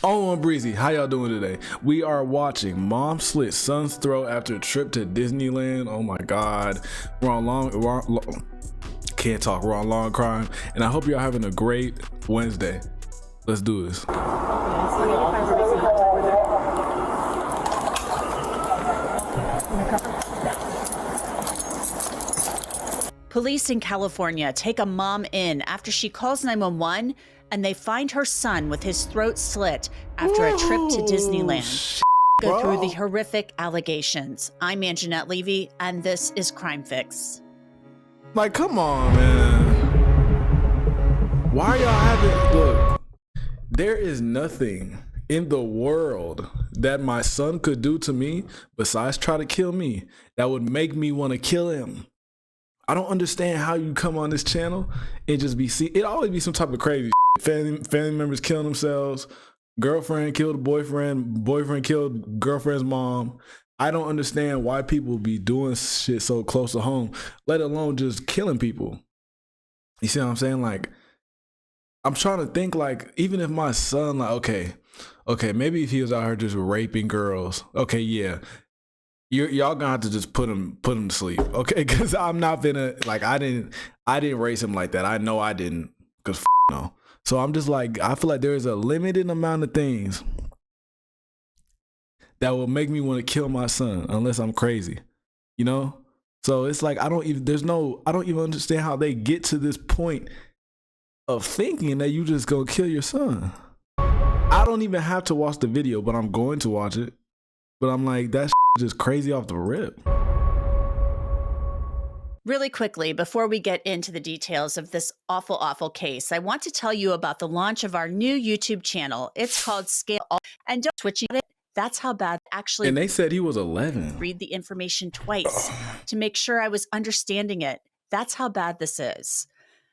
On Breezy, how y'all doing today? We are watching Mom Slit Son's Throat after a trip to Disneyland. Oh my God, we're on long crime, and I hope y'all having a great Wednesday. Let's do this. Police in California take a mom in after she calls 911 and they find her son with his throat slit after a trip to Disneyland. Go through the horrific allegations. I'm Anjanette Levy, and this is Crime Fix. Like, come on, man. Why y'all having, look, there is nothing in the world that my son could do to me besides try to kill me that would make me want to kill him. I don't understand how you come on this channel and just be it always be some type of crazy shit. Family members killing themselves, girlfriend killed a boyfriend, boyfriend killed girlfriend's mom. I don't understand why people be doing shit so close to home, let alone just killing people. You see what I'm saying? Like, I'm trying to think, like, even if my son, like, okay, maybe if he was out here just raping girls, okay, yeah. Y'all gonna have to just put him to sleep, okay? Because I'm not gonna, like, I didn't raise him like that. I know I didn't, because no. So I'm just like, I feel like there is a limited amount of things that will make me want to kill my son unless I'm crazy, you know? So it's like, I don't even understand how they get to this point of thinking that you just gonna kill your son. I don't even have to watch the video, but I'm going to watch it. But I'm like, that's just crazy off the rip. Really quickly, before we get into the details of this awful case, I want to tell you about the launch of our new YouTube channel. It's called Scale. And don't switch it. That's how bad actually. And they said he was 11. Read the information twice to make sure I was understanding it. That's how bad this is.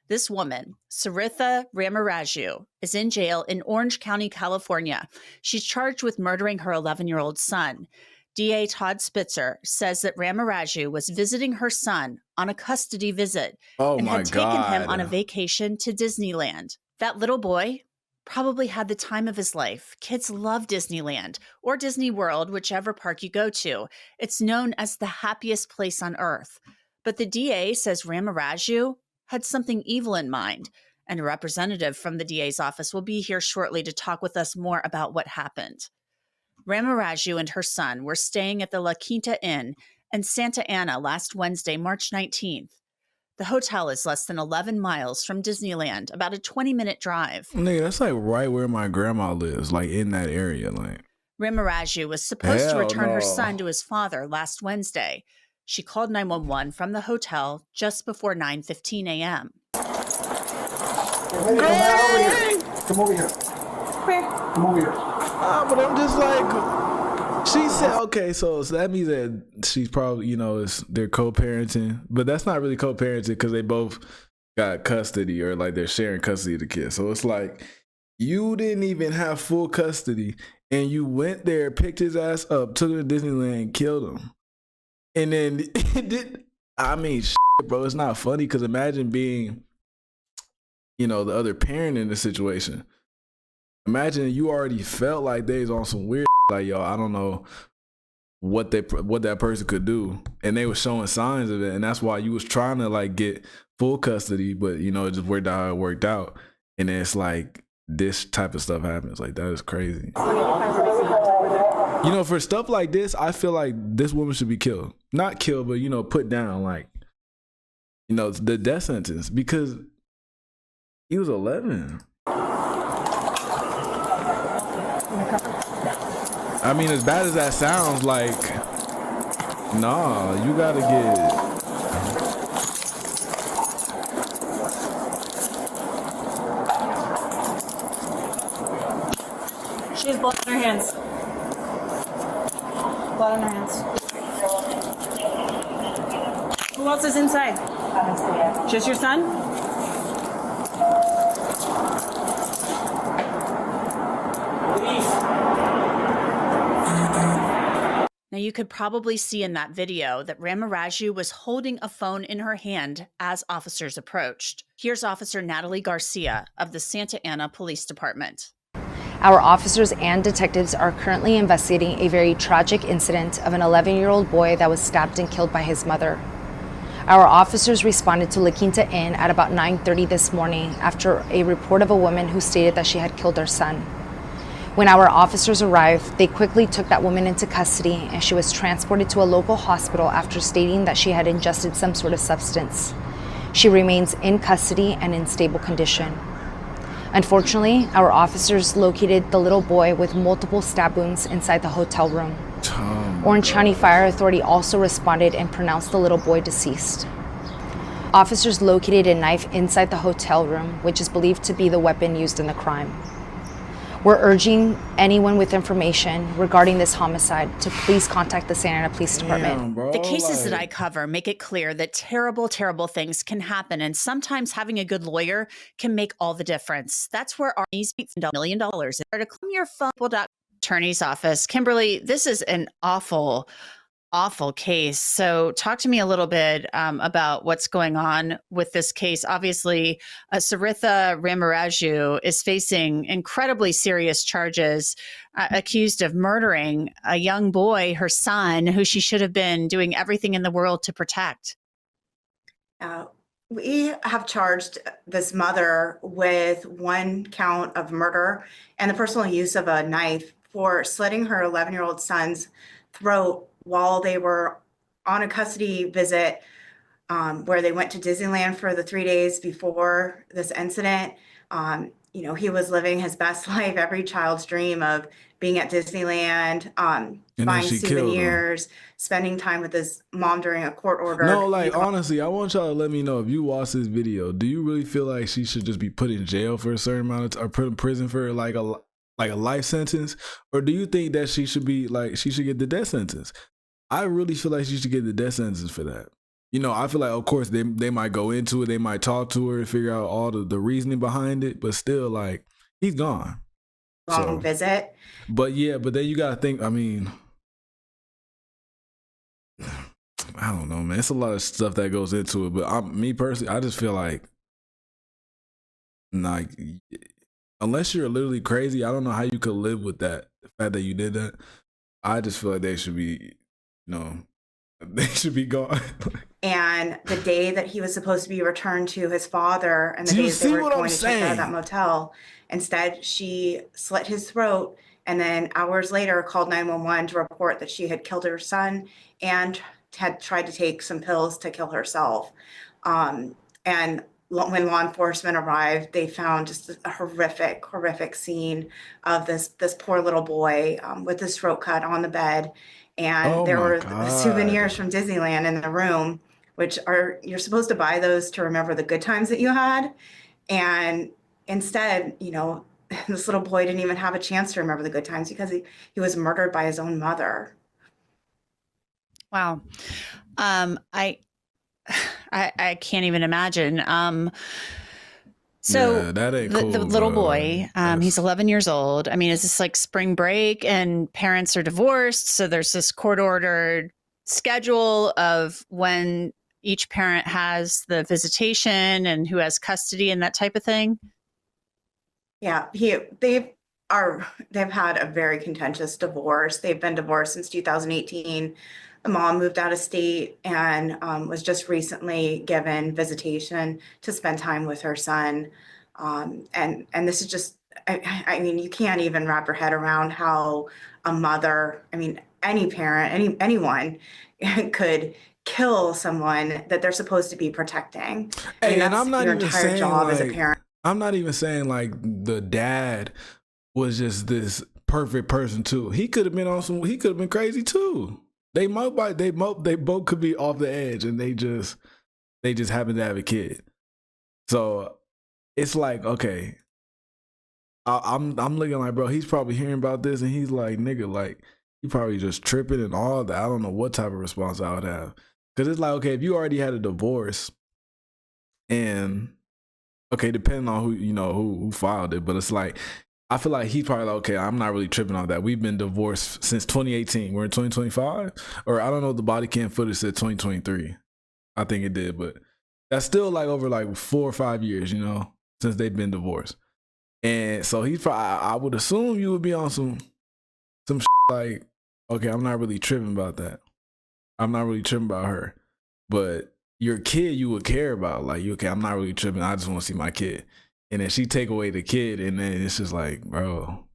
This woman, Saritha Ramaraju, is in jail in Orange County, California. She's charged with murdering her 11-year-old son. DA Todd Spitzer says that Ramaraju was visiting her son on a custody visit and had taken him on a vacation to Disneyland. That little boy probably had the time of his life. Kids love Disneyland or Disney World, whichever park you go to. It's known as the happiest place on earth. But the DA says Ramaraju had something evil in mind, and a representative from the DA's office will be here shortly to talk with us more about what happened. Ramaraju and her son were staying at the La Quinta Inn in Santa Ana last Wednesday, March 19th. The hotel is less than 11 miles from Disneyland, about a 20-minute drive. Nigga, that's like right where my grandma lives, like in that area. Like, Ramaraju was supposed to return her son to his father last Wednesday. She called 911 from the hotel just before 9:15 a.m. Come over here. Where? Come over here. But I'm just like, she said, okay, so that means that she's probably, you know, they're co-parenting, but that's not really co-parenting because they both got custody or like they're sharing custody of the kid. So it's like, you didn't even have full custody and you went there, picked his ass up, took him to Disneyland, and killed him. And then it did. I mean, bro, it's not funny because imagine being, you know, the other parent in the situation. Imagine you already felt like they was on some weird like, yo, I don't know what that person could do, and they were showing signs of it, and that's why you was trying to like get full custody, but you know, it just worked out how it worked out, and then it's like this type of stuff happens. Like, that is crazy. You know, for stuff like this, I feel like this woman should be killed. Not killed, but, you know, put down, like, you know, the death sentence, because he was 11. I mean, as bad as that sounds, like, nah, you gotta get... She has blood on her hands. Blood on her hands. Who else is inside? Just your son? Now, you could probably see in that video that Ramaraju was holding a phone in her hand as officers approached. Here's Officer Natalie Garcia of the Santa Ana Police Department. Our officers and detectives are currently investigating a very tragic incident of an 11-year-old boy that was stabbed and killed by his mother. Our officers responded to La Quinta Inn at about 9:30 this morning after a report of a woman who stated that she had killed her son. When our officers arrived, they quickly took that woman into custody and she was transported to a local hospital after stating that she had ingested some sort of substance. She remains in custody and in stable condition. Unfortunately, our officers located the little boy with multiple stab wounds inside the hotel room. Orange County Fire Authority also responded and pronounced the little boy deceased. Officers located a knife inside the hotel room, which is believed to be the weapon used in the crime. We're urging anyone with information regarding this homicide to please contact the Santa Ana Police Department. Damn, bro, The cases that I cover make it clear that terrible, terrible things can happen, and sometimes having a good lawyer can make all the difference. That's where our knees beat $1 million. To come your phone, attorney's office. Kimberly, this is an awful case. So talk to me a little bit about what's going on with this case. Obviously, Saritha Ramaraju is facing incredibly serious charges, accused of murdering a young boy, her son, who she should have been doing everything in the world to protect. We have charged this mother with 1 count of murder and the personal use of a knife for slitting her 11-year-old son's throat while they were on a custody visit where they went to Disneyland for the 3 days before this incident. He was living his best life, every child's dream of being at Disneyland, buying souvenirs, spending time with his mom during a court order. No, honestly, I want y'all to let me know, if you watch this video, do you really feel like she should just be put in jail for a certain amount of time, or put in prison for like a life sentence? Or do you think that she should get the death sentence? I really feel like she should get the death sentence for that. I feel like, of course, they might go into it, they might talk to her and figure out all the reasoning behind it, but still, he's gone. Long visit. But then you gotta think, I don't know, man. It's a lot of stuff that goes into it, but me personally, I just feel like, unless you're literally crazy, I don't know how you could live with that, the fact that you did that. I just feel like they should be, they should be gone. And the day that he was supposed to be returned to his father, and the day that they were going to check out of that motel, instead she slit his throat, and then hours later called 911 to report that she had killed her son and had tried to take some pills to kill herself. And when law enforcement arrived, they found just a horrific scene of this poor little boy with his throat cut on the bed. And there were souvenirs from Disneyland in the room, which you're supposed to buy those to remember the good times that you had. And instead, this little boy didn't even have a chance to remember the good times because he was murdered by his own mother. Wow. I can't even imagine. So yeah, that ain't cool, the little boy, he's 11 years old. Is this like spring break and parents are divorced? So there's this court ordered schedule of when each parent has the visitation and who has custody and that type of thing. Yeah, they've had a very contentious divorce. They've been divorced since 2018. The mom moved out of state and was just recently given visitation to spend time with her son. And this is just, you can't even wrap your head around how a mother, any parent, anyone could kill someone that they're supposed to be protecting. Hey, that's I'm not your even entire saying job as a parent. I'm not even saying the dad was just this perfect person too. He could have been crazy too. They both could be off the edge, and they just happen to have a kid. So it's like, okay, I'm looking like, bro, he's probably hearing about this, and he's like, nigga, you probably just tripping and all that. I don't know what type of response I would have, because it's like, okay, if you already had a divorce, and okay, depending on who filed it, but it's like, I feel like he's probably like, okay, I'm not really tripping on that. We've been divorced since 2018. We're in 2025, or I don't know if the body cam footage said 2023. I think it did, but that's still over 4 or 5 years, since they've been divorced. And so he's probably, I would assume you would be on some like, okay, I'm not really tripping about that. I'm not really tripping about her. But your kid you would care about. Like, okay, I'm not really tripping. I just want to see my kid. And then she take away the kid, and then it's just like, bro.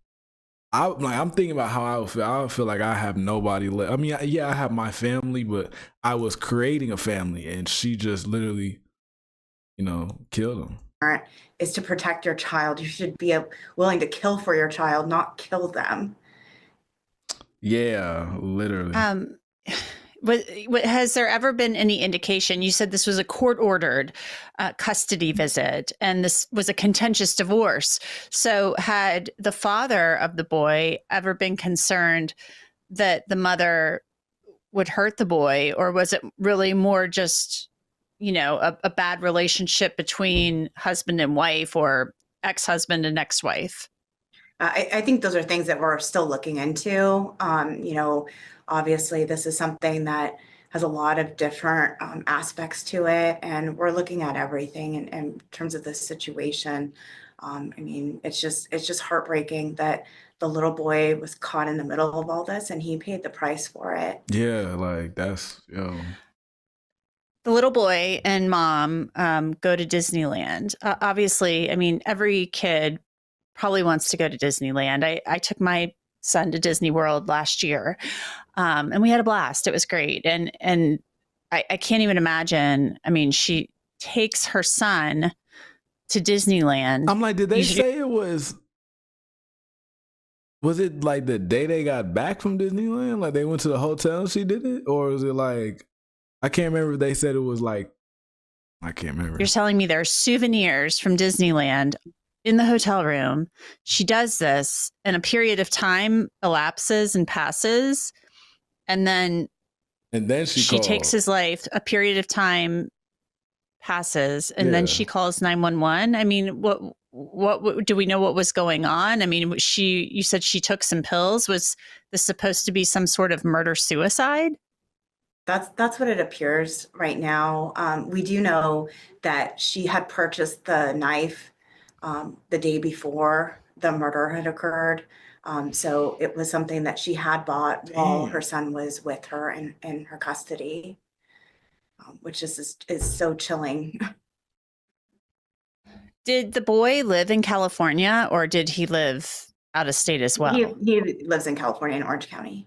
I'm thinking about how I would feel. I would feel like I have nobody left. I mean, yeah, I have my family, but I was creating a family, and she just literally, killed him. Is to protect your child. You should be willing to kill for your child, not kill them. Yeah, literally. Has there ever been any indication? You said this was a court-ordered custody visit, and this was a contentious divorce. So had the father of the boy ever been concerned that the mother would hurt the boy, or was it really more just, a bad relationship between husband and wife, or ex-husband and ex-wife? I think those are things that we're still looking into. Obviously, this is something that has a lot of different aspects to it, and we're looking at everything in terms of this situation. It's just heartbreaking that the little boy was caught in the middle of all this, and he paid the price for it. Yeah, like that's The little boy and mom go to Disneyland. Obviously, every kid probably wants to go to Disneyland. I took my son to Disney World last year, and we had a blast. It was great. And I can't even imagine. She takes her son to Disneyland. I'm like, did they say it was it like the day they got back from Disneyland? Like they went to the hotel and she did it? Or was it like, I can't remember if they said it was like, I can't remember. You're telling me there are souvenirs from Disneyland in the hotel room. She does this, and a period of time elapses and passes, and then she takes his life. A period of time passes, and then she calls 911. What do we know what was going on? You said she took some pills. Was this supposed to be some sort of murder suicide? That's what it appears right now. We do know that she had purchased the knife the day before the murder had occurred. So it was something that she had bought while her son was with her in her custody, which is so chilling. Did the boy live in California, or did he live out of state as well? He lives in California in Orange County.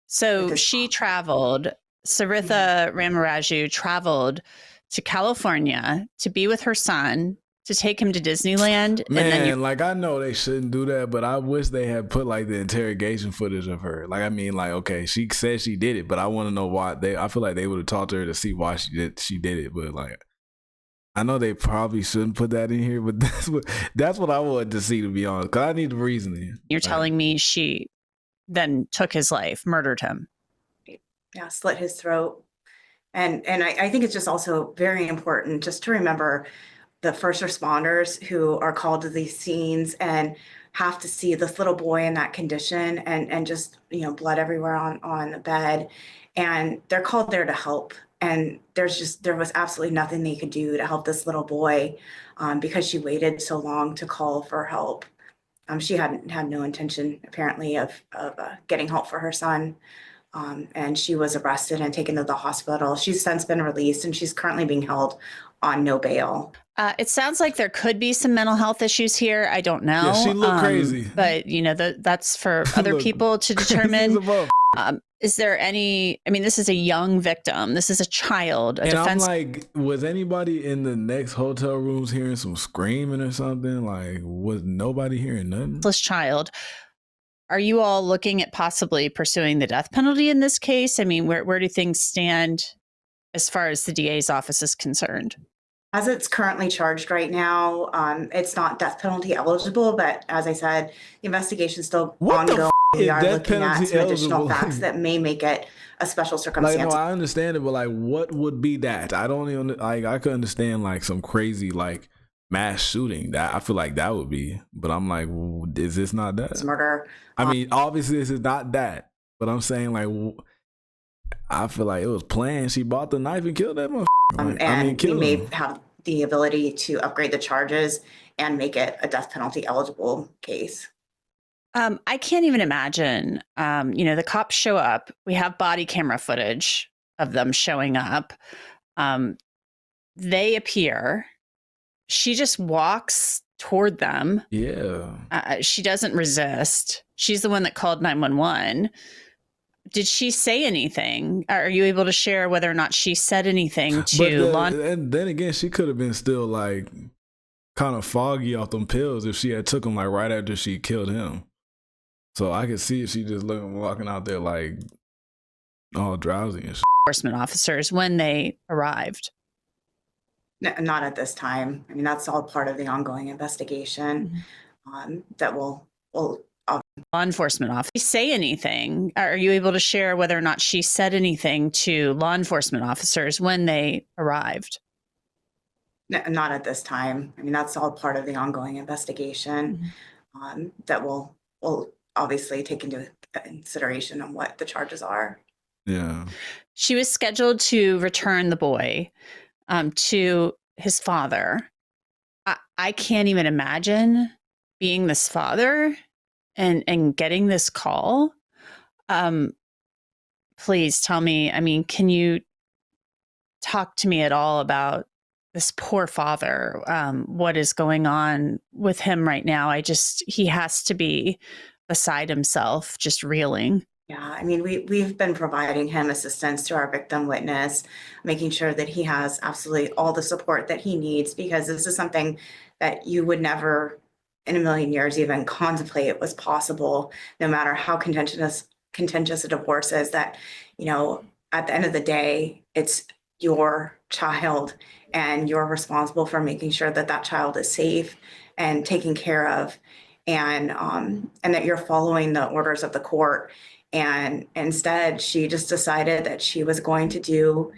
So she traveled, Saritha Ramaraju traveled to California to be with her son, to take him to Disneyland. Man, I know they shouldn't do that, but I wish they had put the interrogation footage of her. Okay, she said she did it, but I want to know why. I feel like they would have talked to her to see why she did it, but I know they probably shouldn't put that in here, but that's what I wanted to see, to be honest, because I need the reasoning. You're telling me she then took his life, murdered him. Yeah, slit his throat. And I think it's just also very important just to remember the first responders who are called to these scenes and have to see this little boy in that condition and just, blood everywhere on the bed. And they're called there to help. And there was absolutely nothing they could do to help this little boy because she waited so long to call for help. She had no intention, apparently, of getting help for her son. And she was arrested and taken to the hospital. She's since been released, and she's currently being held on no bail. It sounds like there could be some mental health issues here. I don't know. Yeah, she looked crazy. But, that's for other people to determine. Is there any, this is a young victim. This is a child. I'm like, was anybody in the next hotel rooms hearing some screaming or something? Was nobody hearing nothing? This child. Are you all looking at possibly pursuing the death penalty in this case? Where do things stand as far as the DA's office is concerned? As it's currently charged right now, it's not death penalty eligible, but as I said, the investigation is still ongoing. We are looking at some additional facts that may make it a special circumstance. I understand it, but what would be that? I don't even I could understand some crazy mass shooting. That I feel like that would be, but I'm like, is this not that? It's murder. Obviously this is not that, but I'm saying I feel like it was planned. She bought the knife and killed that motherfucker. And we may have the ability to upgrade the charges and make it a death penalty eligible case. I can't even imagine. The cops show up. We have body camera footage of them showing up. They appear. She just walks toward them. Yeah. She doesn't resist. She's the one that called 911. Did she say anything? Are you able to share whether or not she said anything to and then again, she could have been still like kind of foggy off them pills if she had took them like right after she killed him. So I could see if she just walking out there like all drowsy and shit. Enforcement officers when they arrived? No, not at this time. I mean, that's all part of the ongoing investigation that will law enforcement officers say anything? Are you able to share whether or not she said anything to law enforcement officers when they arrived? No, not at this time. I mean, that's all part of the ongoing investigation that will obviously take into consideration on what the charges are. Yeah. She was scheduled to return the boy to his father. I can't even imagine being this father and getting this call. Please tell me, I mean, can you talk to me at all about this poor father? What is going on with him right now? He has to be beside himself, just reeling. Yeah, I mean, we've been providing him assistance to our victim witness, making sure that he has absolutely all the support that he needs, because this is something that you would never in a million years even contemplate was possible, no matter how contentious a divorce is. That, at the end of the day, it's your child and you're responsible for making sure that that child is safe and taken care of, and that you're following the orders of the court. And instead, she just decided that she was going to do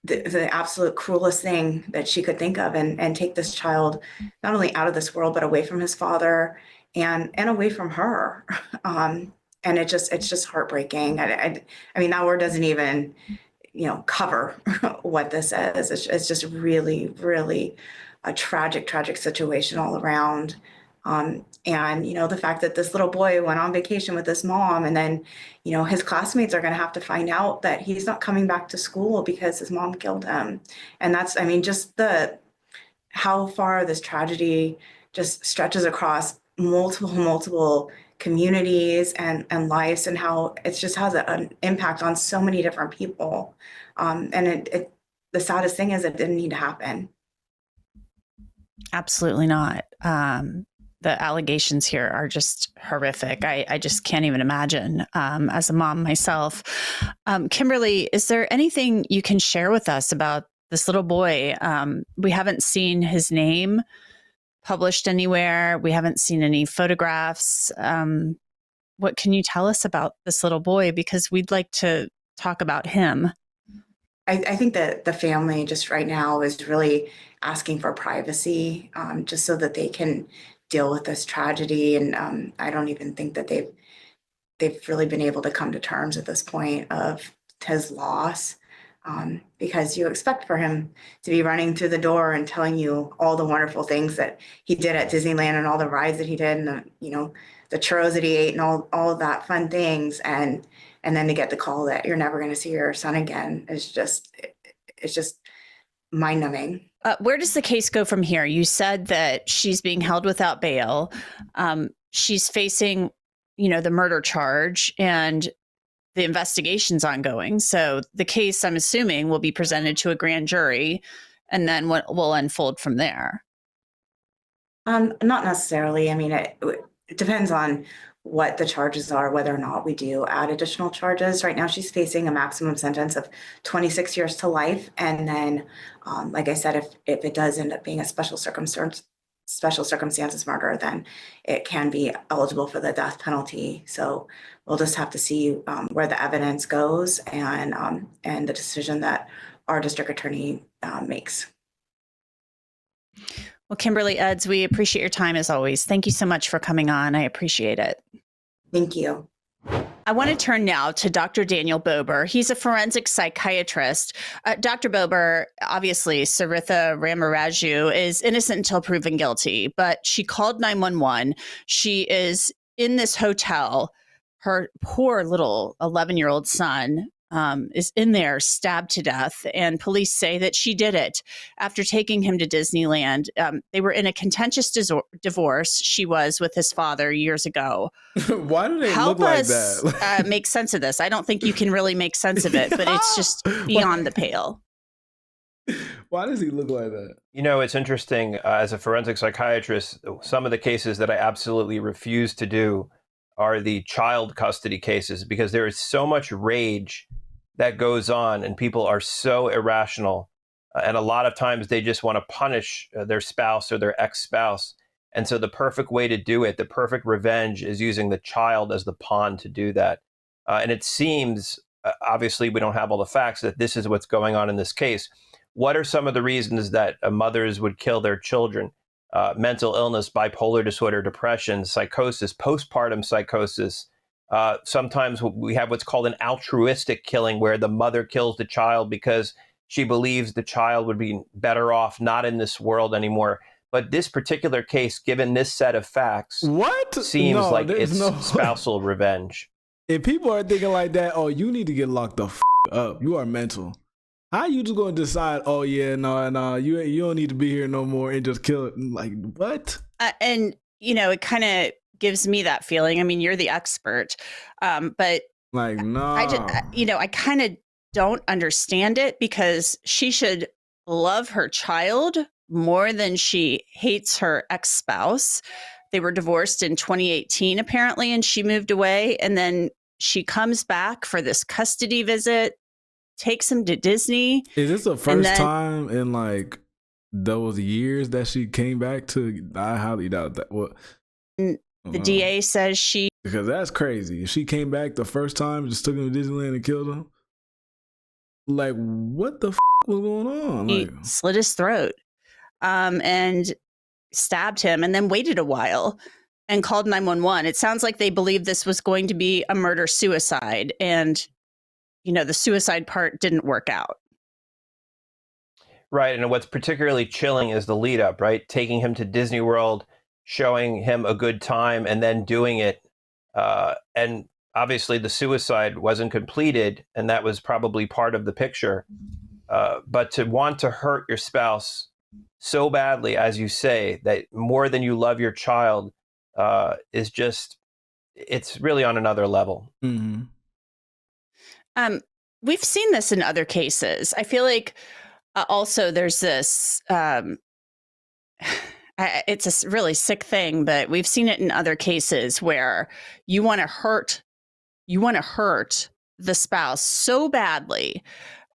the absolute cruelest thing that she could think of, and take this child not only out of this world, but away from his father and away from her. And it's just heartbreaking. I mean, that word doesn't even, cover what this is. It's just really, really a tragic situation all around. And, the fact that this little boy went on vacation with his mom, and then, his classmates are going to have to find out that he's not coming back to school because his mom killed him. And that's, I mean, just how far this tragedy just stretches across multiple communities and lives, and how it just has an impact on so many different people. And the saddest thing is it didn't need to happen. Absolutely not. The allegations here are just horrific. I just can't even imagine as a mom myself. Kimberly, is there anything you can share with us about this little boy? We haven't seen his name published anywhere. We haven't seen any photographs. What can you tell us about this little boy? Because we'd like to talk about him. I think that the family just right now is really asking for privacy, just so that they can deal with this tragedy. And I don't even think that they've really been able to come to terms at this point of his loss, because you expect for him to be running through the door and telling you all the wonderful things that he did at Disneyland, and all the rides that he did, and the churros that he ate, and all of that fun things, and then to get the call that you're never going to see your son again is just mind-numbing. Where does the case go from here? You said that she's being held without bail. She's facing, the murder charge, and the investigation's ongoing. So the case, I'm assuming, will be presented to a grand jury, and then what will unfold from there? Not necessarily. I mean, it depends on what the charges are, whether or not we do add additional charges. Right now, she's facing a maximum sentence of 26 years to life. And then, like I said, if it does end up being a special circumstances murder, then it can be eligible for the death penalty. So we'll just have to see where the evidence goes, and the decision that our district attorney makes. Well, Kimberly Edds, we appreciate your time as always. Thank you so much for coming on. I appreciate it. Thank you. I want to turn now to Dr. Daniel Bober. He's a forensic psychiatrist. Dr. Bober, obviously, Saritha Ramaraju is innocent until proven guilty, but she called 911. She is in this hotel. Her poor little 11-year-old son is in there, stabbed to death, and police say that she did it after taking him to Disneyland. They were in a contentious divorce. She was with his father years ago. Why do they Help look like us that? make sense of this. I don't think you can really make sense of it, but it's just beyond the pale. Why does he look like that? You know, it's interesting. As a forensic psychiatrist, some of the cases that I absolutely refuse to do are the child custody cases, because there is so much rage that goes on and people are so irrational. And a lot of times they just want to punish their spouse or their ex-spouse. And so the perfect way to do it, the perfect revenge, is using the child as the pawn to do that. And it seems, obviously we don't have all the facts, that this is what's going on in this case. What are some of the reasons that mothers would kill their children? Mental illness, bipolar disorder, depression, psychosis, postpartum psychosis. Sometimes we have what's called an altruistic killing, where the mother kills the child because she believes the child would be better off not in this world anymore. But this particular case, given this set of facts, seems like it's spousal revenge. If people are thinking like that, oh, you need to get locked the up. You are mental. How you just going to decide, oh, yeah, no, you don't need to be here no more, and just kill it? Like, what? And, you know, it kind of gives me that feeling. I mean, you're the expert. But like, no. I kind of don't understand it, because she should love her child more than she hates her ex-spouse. They were divorced in 2018, apparently, and she moved away. And then she comes back for this custody visit, takes him to Disney. Is this the first time in like those years that she came back to? I highly doubt that. What the DA says because that's crazy. If she came back the first time, just took him to Disneyland and killed him, like what the was going on? He slit his throat, and stabbed him, and then waited a while and called 911. It sounds like they believed this was going to be a murder suicide, and the suicide part didn't work out. Right. And what's particularly chilling is the lead up, right? Taking him to Disney World, showing him a good time, and then doing it. And obviously the suicide wasn't completed, and that was probably part of the picture. But to want to hurt your spouse so badly, as you say, that more than you love your child, is just, it's really on another level. Mm-hmm. We've seen this in other cases. I feel like also there's this, it's a really sick thing, but we've seen it in other cases where you want to hurt the spouse so badly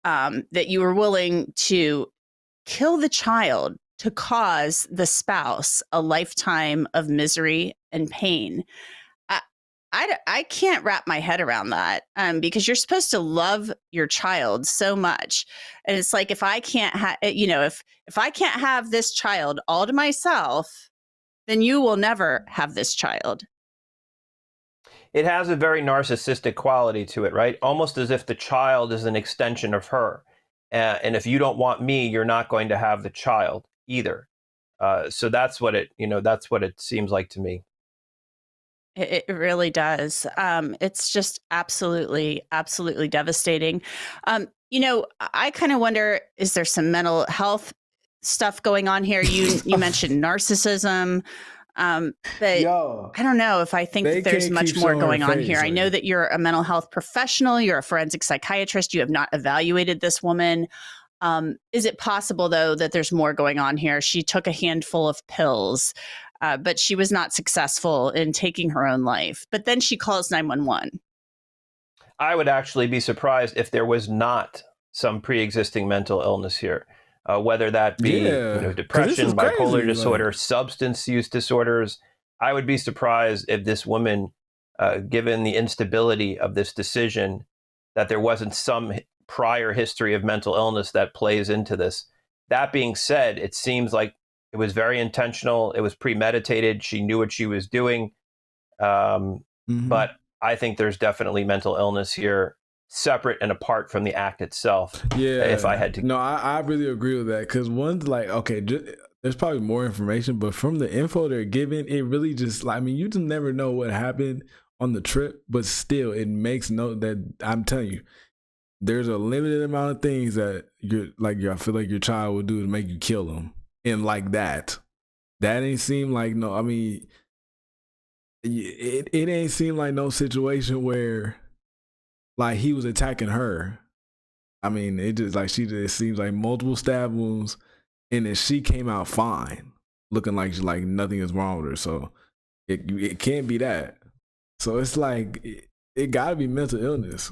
that you were willing to kill the child to cause the spouse a lifetime of misery and pain. I can't wrap my head around that, because you're supposed to love your child so much. And it's like, if I can't if I can't have this child all to myself, then you will never have this child. It has a very narcissistic quality to it, right? Almost as if the child is an extension of her. And if you don't want me, you're not going to have the child either. So that's what it seems like to me. It really does. It's just absolutely, absolutely devastating. I kind of wonder, is there some mental health stuff going on here? You mentioned narcissism, but I don't know if I think that there's much more going on here. I know that you're a mental health professional. You're a forensic psychiatrist. You have not evaluated this woman. Is it possible, though, that there's more going on here? She took a handful of pills, but she was not successful in taking her own life. But then she calls 911. I would actually be surprised if there was not some pre-existing mental illness here, whether that be depression, bipolar disorder, substance use disorders. I would be surprised if this woman, given the instability of this decision, that there wasn't some prior history of mental illness that plays into this. That being said, it seems like it was very intentional. It was premeditated. She knew what she was doing. But I think there's definitely mental illness here, separate and apart from the act itself. Yeah. If I had to. No, I really agree with that, because one's like, okay, there's probably more information, but from the info they're giving, it really just, I mean, you just never know what happened on the trip, but still, it makes note that, I'm telling you, there's a limited amount of things that I feel like your child would do to make you kill them. And like that ain't seem like no, I mean, it ain't seem like no situation where like he was attacking her. I mean, it seems like multiple stab wounds, and then she came out fine, looking like nothing is wrong with her. So it can't be that. So it's like it gotta be mental illness.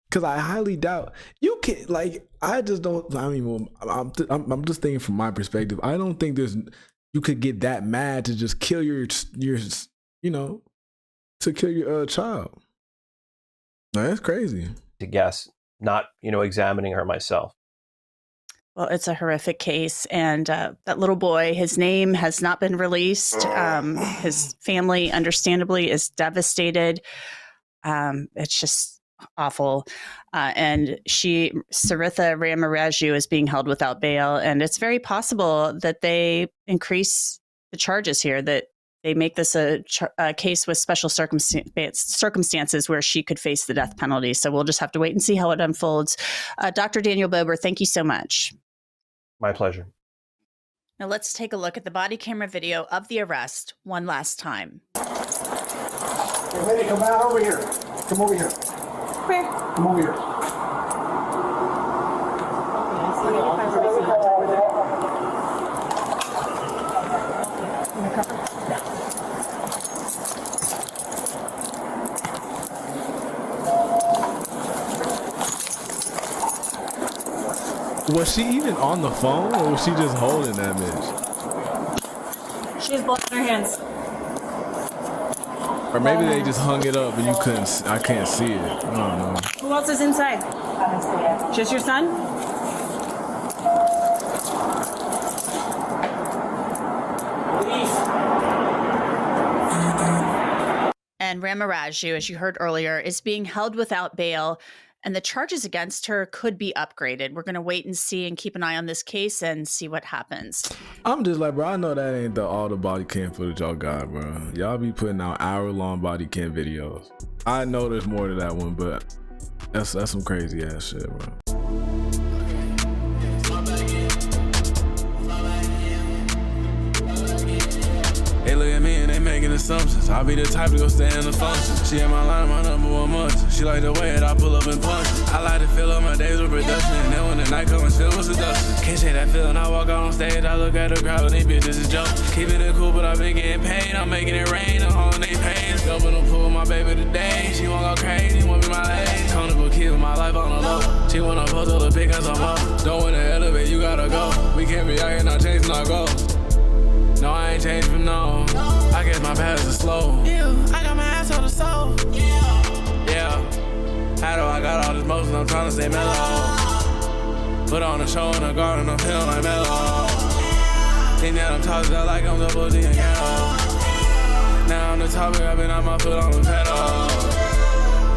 Because I highly doubt you can, like, I just don't, I mean, I'm just thinking from my perspective. I don't think you could get that mad to just kill your to kill your child. No, that's crazy. To guess, not, examining her myself. Well, it's a horrific case. And that little boy, his name has not been released. His family, understandably, is devastated. It's just awful. And Saritha Ramaraju is being held without bail. And it's very possible that they increase the charges here, that they make this a case with special circumstances where she could face the death penalty. So we'll just have to wait and see how it unfolds. Dr. Daniel Bober, thank you so much. My pleasure. Now let's take a look at the body camera video of the arrest one lady, come out over here. Come over here. Where? Come over here. Was she even on the phone, or was she just holding that bitch? She has blood in her hands. Or maybe they just hung it up and I can't see it. I don't know. Who else is inside? Just your son? And Ramaraju, as you heard earlier, is being held without bail, and the charges against her could be upgraded. We're going to wait and see and keep an eye on this case and see what happens. I'm just like, bro, I know that ain't all the body cam footage y'all got, bro. Y'all be putting out hour-long body cam videos. I know there's more to that one, but that's some crazy ass shit, bro. They look at me and they making assumptions. I'll be the type to go stay in the function. She in my line, my number one munch. She like the way that I pull up and punch. I like to fill up my days with production, and then when the night comes, filled with seduction. Can't shake that feeling. I walk out on stage, I look at the crowd, these bitches is jumping. Keeping it cool, but I've been getting paid. I'm making it rain, I'm holding they pain. Jumping the pool with my baby today. She won't go crazy, won't be my lady. Comfortable keeping my life on the low. She wanna post all the big guns on up. Don't wanna elevate, you gotta go. We can't be out here not chasing our goals. No, I ain't changed from no. I guess my past is slow. Yeah, I got my ass on the soul. Yeah. How do I got all this motion? I'm trying to stay mellow. Put on a show in the garden, I'm feeling like mellow. Think that I'm talking about like I'm double D and yellow. Now on the topic, I've been on my foot on the pedal.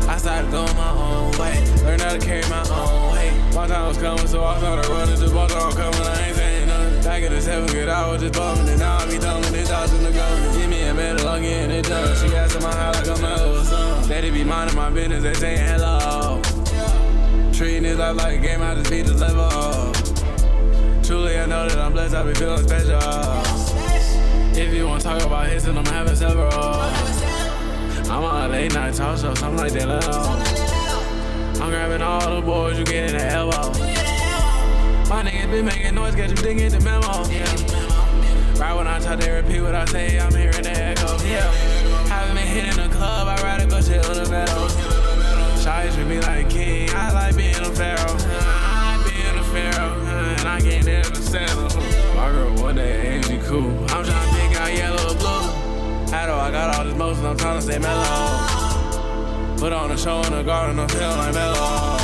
I started going my own way. Learned how to carry my own weight. My time was coming, so I started running. Just walked on coming, I ain't saying nothing. Back in the 7 good, I was just bumming. And now I be thumbing it out in the government. Give me a medal, I'm getting it done. She asking my high like a mellow or something. They be minding my business, they saying hello. Treating this life like a game, I just beat this level. Truly, I know that I'm blessed, I be feeling special. If you want to talk about hits, then I'm having several. I'm on a late night talk show, something like that. I'm grabbing all the boys, you get in the elbow. My niggas been making noise, get you digging the memo. Yeah. Right when I talk, they repeat what I say, I'm hearing the echo. Yeah. Haven't been hitting the club, I'd rather go chill in the meadow. Shawty treat me like a king, I like being a pharaoh. I like being a pharaoh, and I can't never settle. My girl one day ain't she cool. I'm trying to pick out yellow or blue. How do I got all this motion, I'm trying to stay mellow. Put on a show in the garden, I'm feeling like mellow.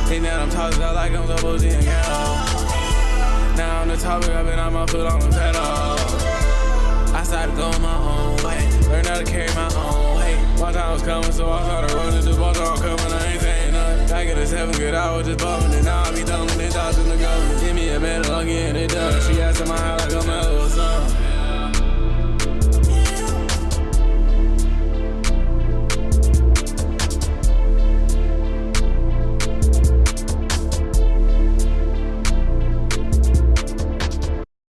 Think that I'm talking about like I'm double D and yellow. Now on the topic, I've been on my foot on the pedal. I started going my own way. Learned how to carry my own weight. One time coming, so I started rolling this ball on coming, I ain't saying nothing. Back in the 7 good, I was just bumping, and now I be dumping, they thoughts in the government. Give me a better lucky and they done. She asked my high like a mellow or something.